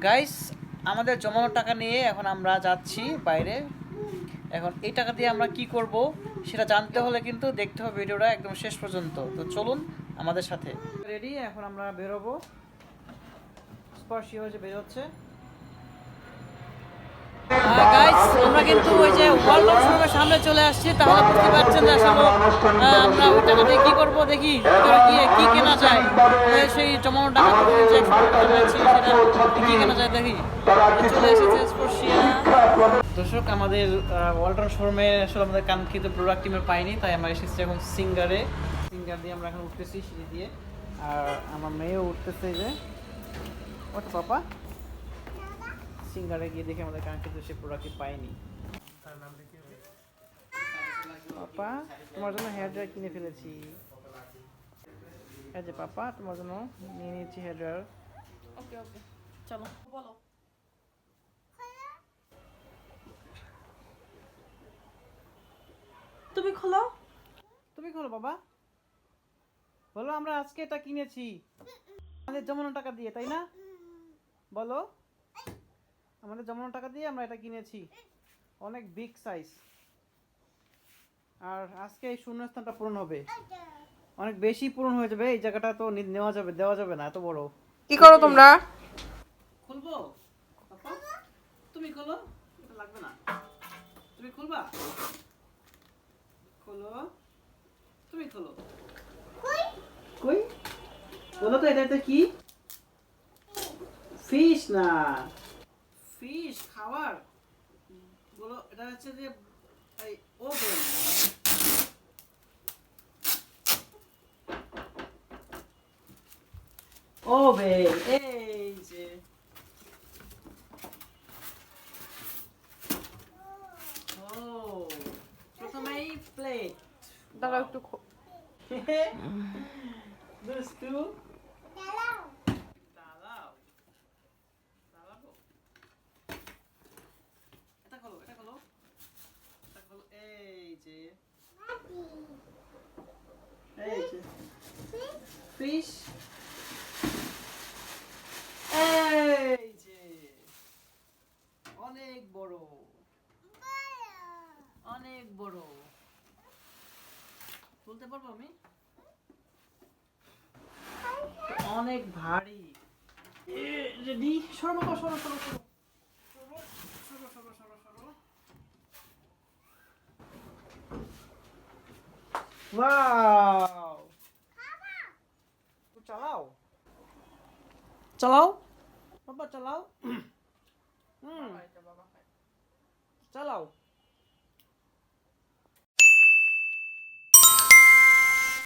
Guys, আমাদের জমানো টাকা নিয়ে এখন আমরা যাচ্ছি বাইরে। এখন এই টাকা দিয়ে আমরা কি করব সেটা জানতে হলে কিন্তু দেখতে হবে ভিডিওটা একদম শেষ পর্যন্ত। তো চলুন আমাদের সাথে। রেডি, এখন আমরা বেরোবো। স্পর্শী হয়ে বেরোচ্ছে। গাইস, আমরা কিন্তু ওই যে ওয়ালটন শোরুমের সামনে চলে আসছি। তাহলে বুঝতে পারছেন যে আসলে আমরা ওই টাকা দিয়ে কি করবো, দেখি ভিতরে গিয়ে কি কেনা যায়। সেই জমানো টাকা যে সেটা কি কেনা যায় দেখি। চলে এসেছে স্পর্শিয়া। দর্শক, আমাদের ওয়ালটন শোরুমে আসলে আমাদের কাঙ্ক্ষিত প্রোডাক্ট টিমের পাইনি, তাই আমরা এসেছি এখন সিঙ্গার দিয়ে আমরা এখন উঠতেছি সিঁড়ি দিয়ে। আর আমার মেয়েও উঠতেছে, এই যে ওটা পাপা। সিঙ্গারে গিয়ে দেখে আমাদের কাঙ্ক্ষিত সে প্রোডাক্টটি পাইনি। পাপা, তোমার জন্য হেয়ার ড্রায়ার কিনে ফেলেছি। এই যে পাপা, তোমার জন্য নিয়ে নিয়েছি হেয়ার ড্রায়ার। ওকে ওকে, চলো বলো। তুমি খোলো। তুমি খোলো বাবা। বলো, আমরা আজকে এটা কিনেছি আমাদের জমানো টাকা দিয়ে, তাই না? বলো, আমাদের জমানো টাকা দিয়ে আমরা এটা কিনেছি। অনেক বিগ সাইজ। আর আজকে এই শূন্যস্থানটা পূরণ হবে, অনেক বেশি পূরণ হয়ে যাবে। এই জায়গাটা তো নেওয়া যাবে, দেওয়া যাবে না, এত বড়। কি করো তোমরা? খুলবো পাপা? তুমি খোলো, এটা লাগবে না। তুমি খুলবা? খোলো, তুমি খোলো। কই বলো তো, এটা কি? ফিশ না, ফিশ খাবার। বলো, এটা হচ্ছে যে এই ওভেন। ওভেন, এই যে। ও, প্রথমেই প্লেট। দাঁড়াও একটু দুষ্টু। দাঁড়াও, দাঁড়াবো। এটা খোলো, এটা খোলো, এটা খোলো। এই যে, এই যে ফিশ। এই যে, অনেক বড়, অনেক বড়। বলতে পারবো আমি? অনেক ভারী। রেডি? সরো বাবা, সরো সরো সরো সরো সরো সরো সরো সরো। ওয়াও, চালাও চালাও বাবা, চালাও। চালাও।